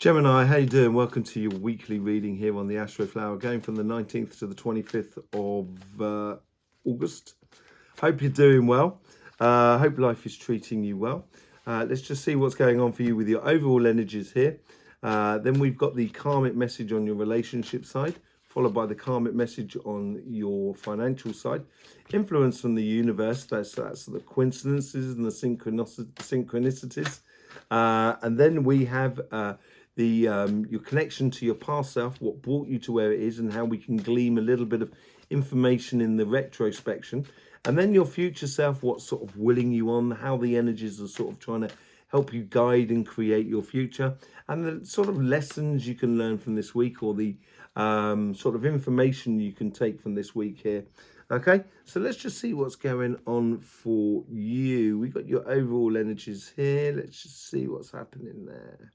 Gemini, how you doing? Welcome to your weekly reading here on the Astroflower, going from the 19th to the 25th of August. Hope you're doing well. Hope life is treating you well. Let's just see what's going on for you with your overall energies here. Then we've got the karmic message on your relationship side, followed by the karmic message on your financial side. Influence from the universe, that's the coincidences and the synchronicities. And then we have your connection to your past self, what brought you to where it is, and how we can glean a little bit of information in the retrospection. And then your future self, what's sort of willing you on, how the energies are sort of trying to help you guide and create your future, and the sort of lessons you can learn from this week, or the sort of information you can take from this week here. Okay, so let's just see what's going on for you. We've got your overall energies here. Let's just see what's happening there.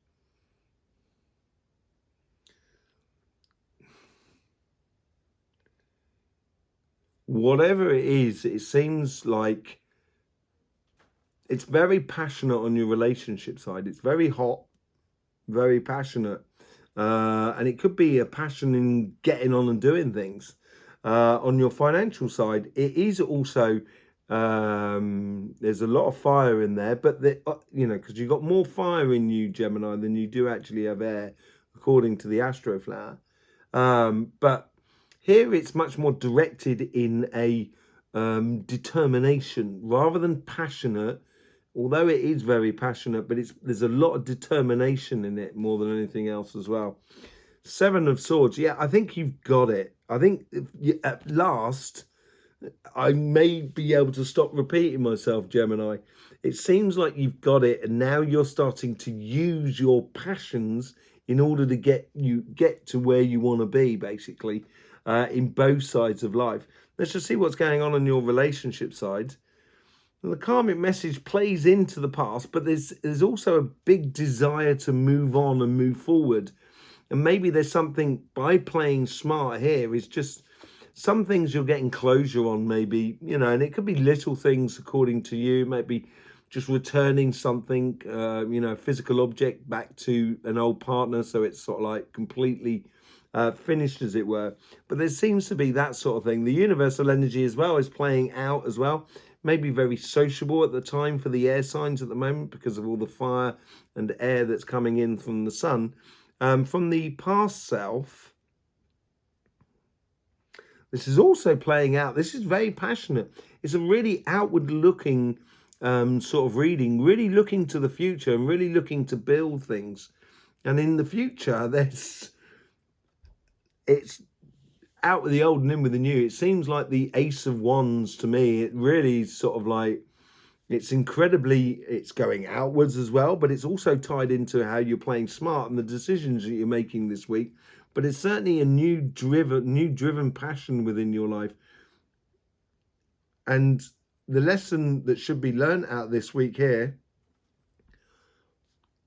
Whatever it is, it seems like it's very passionate on your relationship side. It's very hot, very passionate. And it could be a passion in getting on and doing things. On your financial side, it is also, there's a lot of fire in there, but, because you've got more fire in you, Gemini, than you do actually have air, according to the Astroflower. But here it's much more directed in a determination rather than passionate, although it is very passionate, but there's a lot of determination in it more than anything else as well. Seven of Swords. Yeah, I think you've got it. I think at last, I may be able to stop repeating myself, Gemini. It seems like you've got it, and now you're starting to use your passions in order to get to where you want to be, basically. In both sides of life. Let's just see what's going on your relationship side. And the karmic message plays into the past, but there's also a big desire to move on and move forward. And maybe there's something, by playing smart here, is just some things you're getting closure on, maybe, and it could be little things according to you, maybe just returning something, physical object back to an old partner, so it's sort of like completely finished, as it were. But there seems to be that sort of thing. The universal energy as well is playing out as well. Maybe very sociable at the time for the air signs at the moment, because of all the fire and air that's coming in from the sun. From the past self, this is also playing out. This is very passionate. It's a really outward looking sort of reading, really looking to the future and really looking to build things. And in the future, it's out with the old and in with the new. It seems like the Ace of Wands to me. It really is sort of like, it's going outwards as well, but it's also tied into how you're playing smart and the decisions that you're making this week. But it's certainly a new driven passion within your life. And the lesson that should be learned out this week here,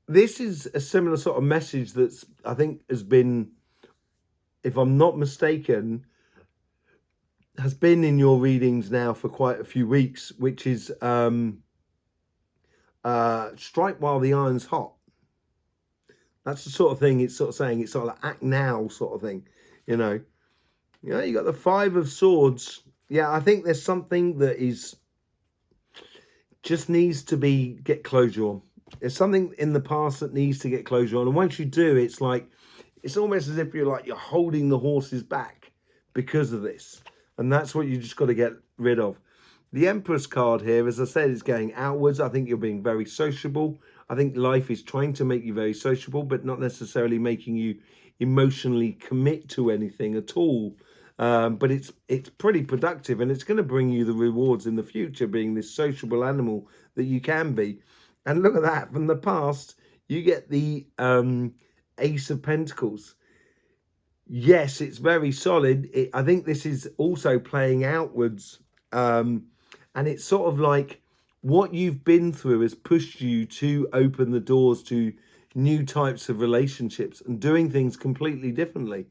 this is a similar sort of message that's, I think, has been, if I'm not mistaken, has been in your readings now for quite a few weeks, which is strike while the iron's hot. That's the sort of thing it's sort of saying. It's sort of like act now sort of thing, you got the Five of Swords. Yeah, I think there's something that just needs to get closure on. There's something in the past that needs to get closure on. And once you do, it's like, it's almost as if you're holding the horses back because of this. And that's what you just got to get rid of. The Empress card here, as I said, is going outwards. I think you're being very sociable. I think life is trying to make you very sociable, but not necessarily making you emotionally commit to anything at all. But it's pretty productive, and it's going to bring you the rewards in the future, being this sociable animal that you can be. And look at that. From the past, you get the Ace of Pentacles. Yes, it's very solid. I think this is also playing outwards. And it's sort of like what you've been through has pushed you to open the doors to new types of relationships and doing things completely differently.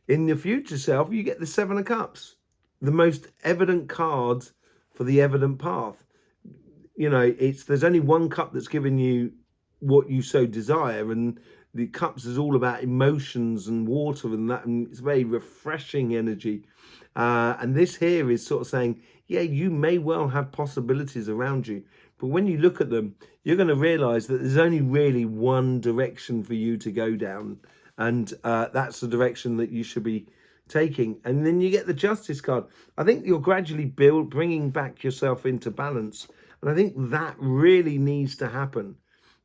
In your future self, you get the Seven of Cups, the most evident card for the evident path. There's only one cup that's given you what you so desire, and the cups is all about emotions and water and that, and it's very refreshing energy. And this here is sort of saying, yeah, you may well have possibilities around you, but when you look at them, you're going to realize that there's only really one direction for you to go down, and that's the direction that you should be taking. And then you get the Justice card. I think you're gradually bringing back yourself into balance, and I think that really needs to happen.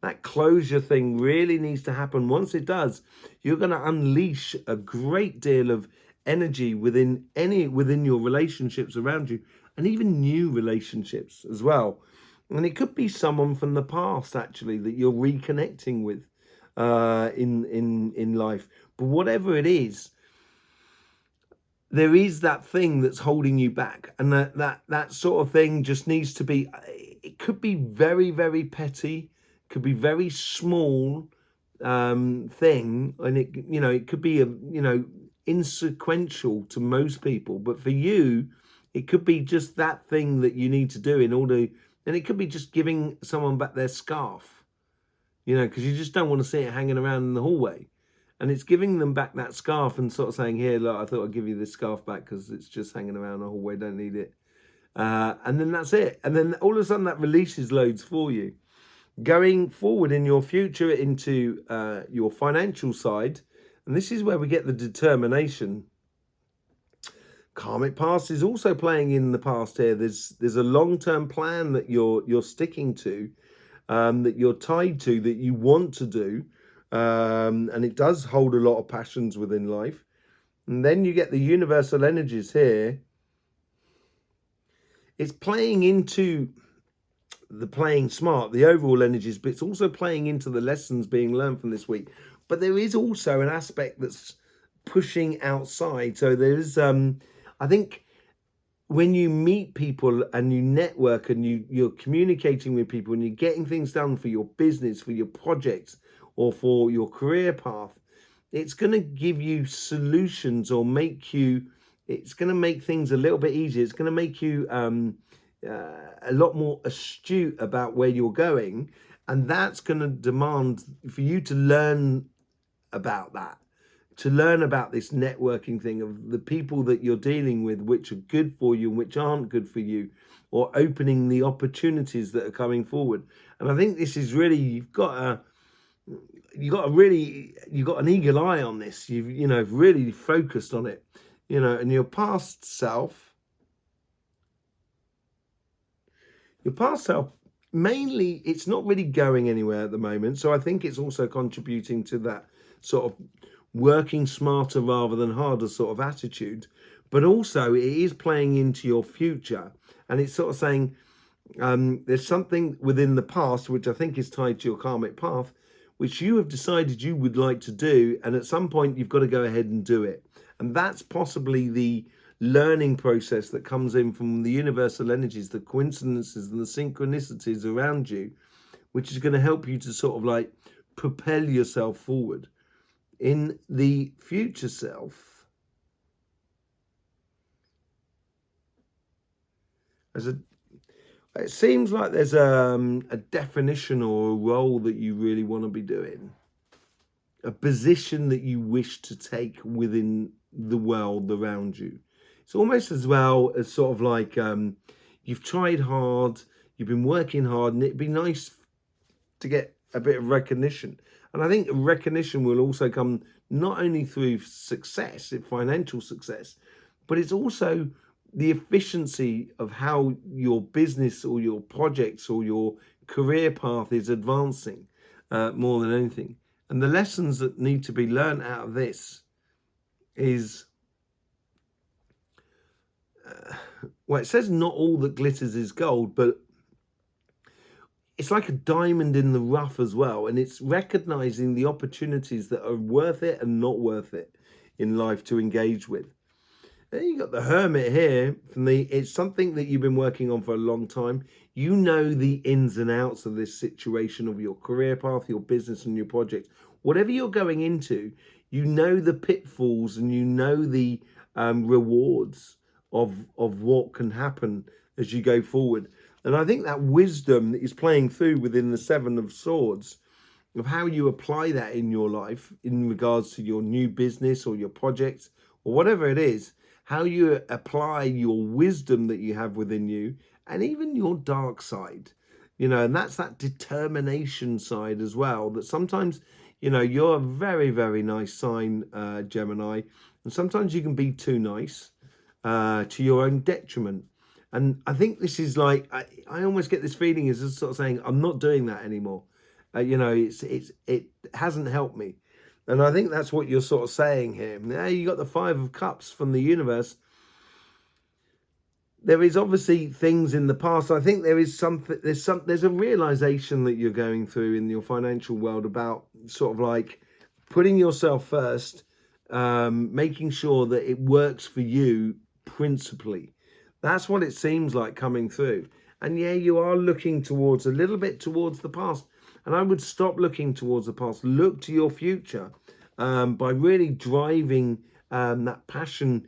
That closure thing really needs to happen. Once it does, you're going to unleash a great deal of energy within your relationships around you, and even new relationships as well. And it could be someone from the past actually that you're reconnecting with in life. But whatever it is, there is that thing that's holding you back, and that sort of thing just needs to be. It could be very, very petty, could be very small thing, and it could be insequential to most people, but for you, it could be just that thing that you need to do in order. And it could be just giving someone back their scarf, because you just don't want to see it hanging around in the hallway. And it's giving them back that scarf and sort of saying, here, look, I thought I'd give you this scarf back because it's just hanging around the hallway, don't need it. And then that's it. And then all of a sudden that releases loads for you. Going forward in your future into your financial side, and this is where we get the determination. Karmic past is also playing in the past here. There's a long-term plan that you're sticking to, that you're tied to, that you want to do, and it does hold a lot of passions within life. And then you get the universal energies here. It's playing into the playing smart, the overall energies, but it's also playing into the lessons being learned from this week. But there is also an aspect that's pushing outside. So there's I think when you meet people and you network and you're communicating with people and you're getting things done for your business, for your projects, or for your career path, it's going to give you solutions, or it's going to make things a little bit easier. It's going to make you a lot more astute about where you're going. And that's going to demand for you to learn about that. To learn about this networking thing of the people that you're dealing with, which are good for you and which aren't good for you, or opening the opportunities that are coming forward. And I think this is really, you've got an eagle eye on this. You've really focused on it, and your past self, mainly, it's not really going anywhere at the moment. So I think it's also contributing to that sort of working smarter rather than harder sort of attitude. But also it is playing into your future, and it's sort of saying there's something within the past which I think is tied to your karmic path, which you have decided you would like to do, and at some point you've got to go ahead and do it. And that's possibly the learning process that comes in from the universal energies, the coincidences and the synchronicities around you, which is going to help you to sort of like propel yourself forward. In the future self, it seems like there's a definition or a role that you really want to be doing, a position that you wish to take within the world around you. It's almost as well as sort of like you've tried hard, you've been working hard, and it'd be nice to get a bit of recognition. And I think recognition will also come not only through success, financial success, but it's also the efficiency of how your business or your projects or your career path is advancing more than anything. And the lessons that need to be learned out of this is, well, it says not all that glitters is gold, but it's like a diamond in the rough as well. And it's recognizing the opportunities that are worth it and not worth it in life to engage with. Then you got the Hermit here. It's something that you've been working on for a long time. You know the ins and outs of this situation, of your career path, your business and your project. Whatever you're going into, you know the pitfalls and you know the rewards of what can happen as you go forward. And I think that wisdom that is playing through within the Seven of Swords of how you apply that in your life in regards to your new business or your projects or whatever it is, how you apply your wisdom that you have within you and even your dark side, and that's that determination side as well, that sometimes, you're a very, very nice sign, Gemini, and sometimes you can be too nice to your own detriment. And I think this is like, I almost get this feeling as sort of saying, I'm not doing that anymore. It hasn't helped me. And I think that's what you're sort of saying here. Now you got the Five of Cups from the universe. There is obviously things in the past. I think there is something, there's a realization that you're going through in your financial world about sort of like putting yourself first, making sure that it works for you principally. That's what it seems like coming through. And yeah, you are looking towards a little bit towards the past. And I would stop looking towards the past. Look to your future by really driving that passion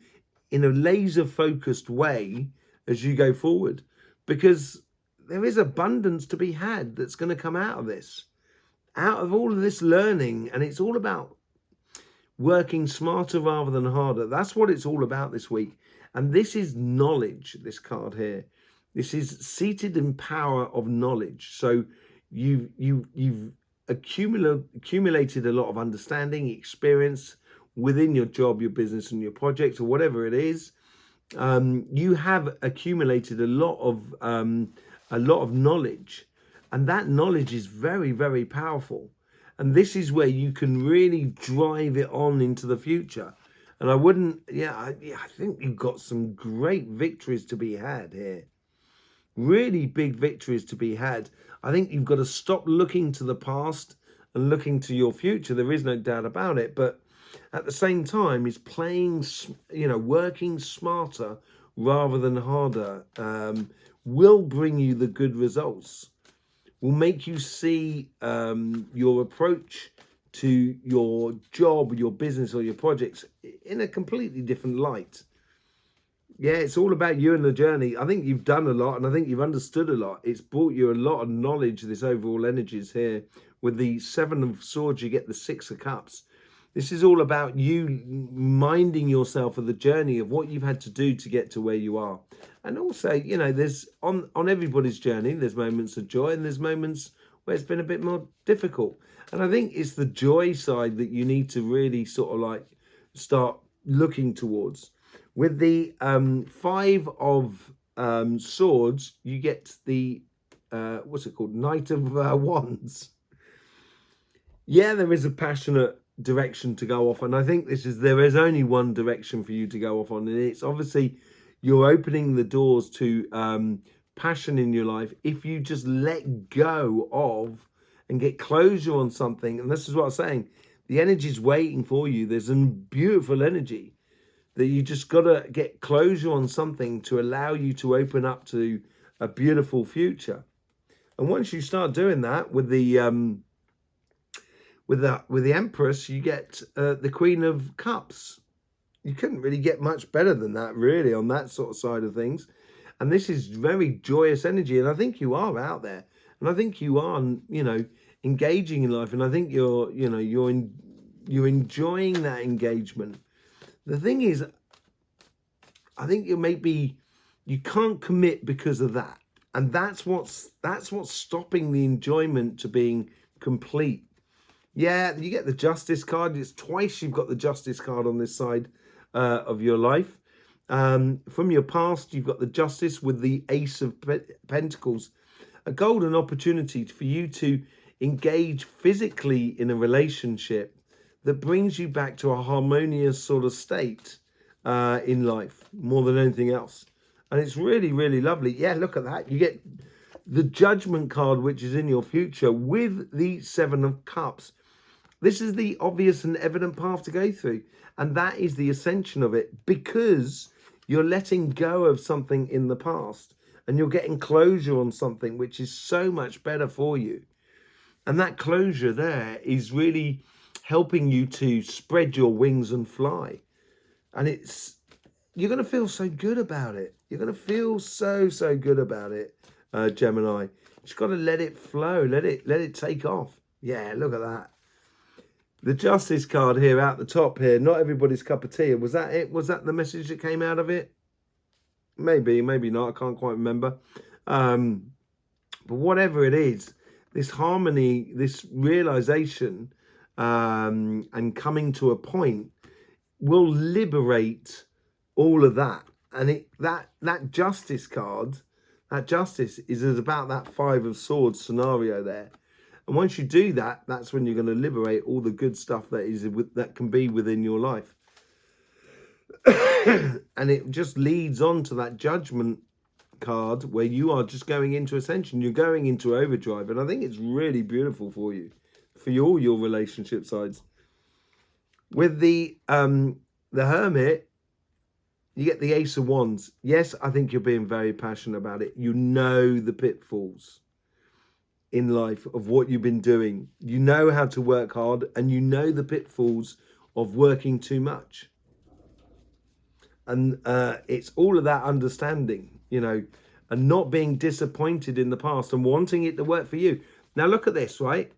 in a laser focused way as you go forward, because there is abundance to be had that's going to come out of this, out of all of this learning. And it's all about working smarter rather than harder. That's what it's all about this week. And this is knowledge, this card here. This is seated in power of knowledge. So you've accumulated a lot of understanding, experience within your job, your business, and your project, or whatever it is. You have accumulated a lot of knowledge, and that knowledge is very, very powerful. And this is where you can really drive it on into the future. And I think you've got some great victories to be had here. Really big victories to be had. I think you've got to stop looking to the past and looking to your future. There is no doubt about it. But at the same time, is playing, working smarter rather than harder will bring you the good results, will make you see your approach to your job, your business, or your projects in a completely different light. Yeah, it's all about you and the journey. I think you've done a lot, and I think you've understood a lot. It's brought you a lot of knowledge, this overall energies here. With the Seven of Swords, you get the Six of Cups. This is all about you minding yourself of the journey of what you've had to do to get to where you are. And also, there's on everybody's journey, there's moments of joy and there's moments where it's been a bit more difficult. And I think it's the joy side that you need to really sort of like start looking towards. With the Five of Swords, you get the, what's it called? Knight of Wands. Yeah, there is a passionate direction to go off. And I think there is only one direction for you to go off on. And it's obviously you're opening the doors to passion in your life if you just let go of and get closure on something. And this is what I'm saying. The energy's waiting for you. There's a beautiful energy that you just got to get closure on something to allow you to open up to a beautiful future. And once you start doing that with the Empress, you get the Queen of Cups. You couldn't really get much better than that, really, on that sort of side of things. And this is very joyous energy. And I think you are out there. And I think you are, engaging in life. And I think you're enjoying that engagement. The thing is, I think you can't commit because of that. And that's what's stopping the enjoyment to being complete. Yeah, you get the Justice card. It's twice you've got the Justice card on this side of your life. From your past, you've got the Justice with the Ace of Pentacles. A golden opportunity for you to engage physically in a relationship that brings you back to a harmonious sort of state in life more than anything else. And it's really, really lovely. Yeah, look at that. You get the Judgment card, which is in your future, with the Seven of Cups. This is the obvious and evident path to go through. And that is the ascension of it, because you're letting go of something in the past and you're getting closure on something which is so much better for you. And that closure there is really helping you to spread your wings and fly. And you're going to feel so good about it. You're going to feel so, so good about it, Gemini. Just got to let it flow. Let it take off. Yeah, look at that. The Justice card here at the top here, not everybody's cup of tea. Was that it? Was that the message that came out of it? Maybe, maybe not. I can't quite remember. But whatever it is, this harmony, this realization, and coming to a point will liberate all of that. And that Justice card, that Justice is about that Five of Swords scenario there. And once you do that, that's when you're going to liberate all the good stuff that can be within your life. And it just leads on to that Judgment card where you are just going into ascension. You're going into overdrive. And I think it's really beautiful for you, for all your relationship sides. With the Hermit, you get the Ace of Wands. Yes, I think you're being very passionate about it. You know the pitfalls in life of what you've been doing. You know how to work hard, and you know the pitfalls of working too much. And it's all of that understanding, you know, and not being disappointed in the past and wanting it to work for you. Now look at this, right?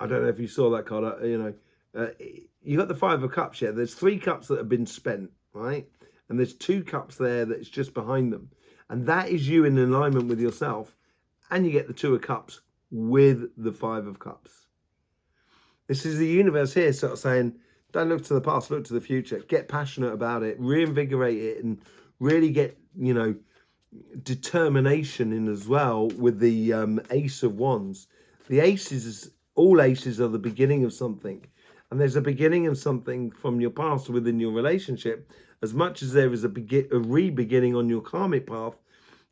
I don't know if you saw that card, you know. You got the Five of Cups here. There's 3 cups that have been spent, right? And there's 2 cups there that's just behind them. And that is you in alignment with yourself. And you get the 2 of Cups with the 5 of Cups. This is the universe here sort of saying, don't look to the past, look to the future. Get passionate about it, reinvigorate it, and really get, you know, determination in as well with the Ace of Wands. The aces, all aces are the beginning of something. And there's a beginning of something from your past within your relationship, as much as there is a re-beginning on your karmic path,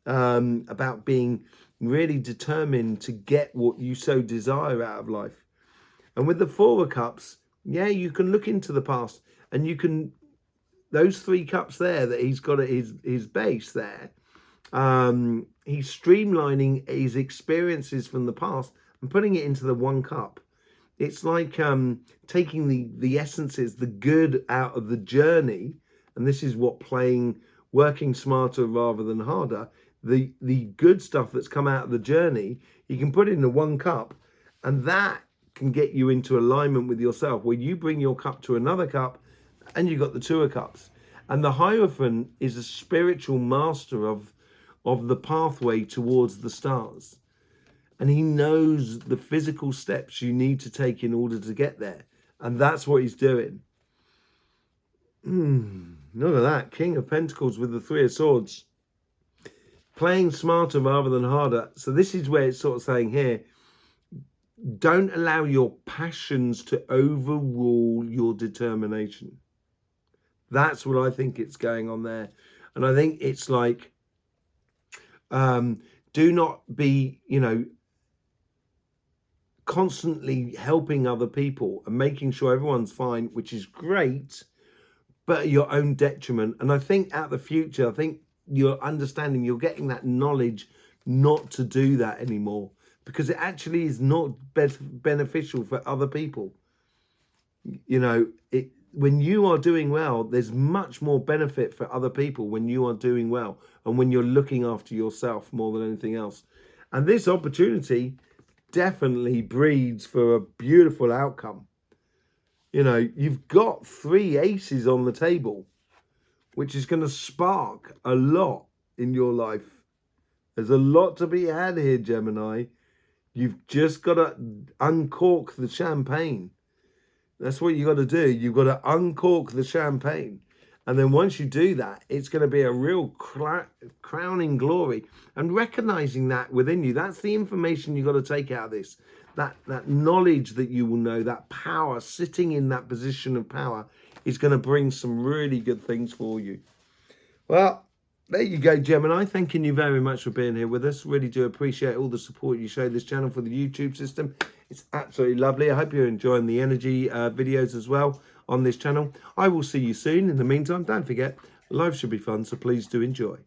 about being really determined to get what you so desire out of life. And with the 4 of Cups, yeah, you can look into the past, and you can, those 3 cups there that he's got at his base there, he's streamlining his experiences from the past and putting it into the 1 cup. It's like taking the essences, the good out of the journey, and this is what working smarter rather than harder, the good stuff that's come out of the journey, you can put in the 1 cup, and that can get you into alignment with yourself, where you bring your cup to another cup, and you got the 2 of Cups. And the Hierophant is a spiritual master of the pathway towards the stars. And he knows the physical steps you need to take in order to get there. And that's what he's doing. Look at that. King of Pentacles with the 3 of Swords. Playing smarter rather than harder. So this is where it's sort of saying here, don't allow your passions to overrule your determination. That's what I think it's going on there. And I think it's like, do not be, you know, constantly helping other people and making sure everyone's fine, which is great, but at your own detriment. And I think at the future, I think you're understanding, you're getting that knowledge not to do that anymore, because it actually is not beneficial for other people. You know, when you are doing well, there's much more benefit for other people when you are doing well and when you're looking after yourself more than anything else. And this opportunity definitely breeds for a beautiful outcome. You know, you've got 3 aces on the table, which is going to spark a lot in your life. There's a lot to be had here, Gemini. You've just got to uncork the champagne. That's what you got to do. You've got to uncork the champagne. And then once you do that, it's going to be a real crowning glory. And recognizing that within you, that's the information you've got to take out of this. That knowledge that you will know, that power, sitting in that position of power, is going to bring some really good things for you. Well, there you go, Gemini. Thanking you very much for being here with us. Really do appreciate all the support you show this channel for the YouTube system. It's absolutely lovely. I hope you're enjoying the energy videos as well on this channel. I will see you soon. In the meantime, don't forget, life should be fun, so please do enjoy.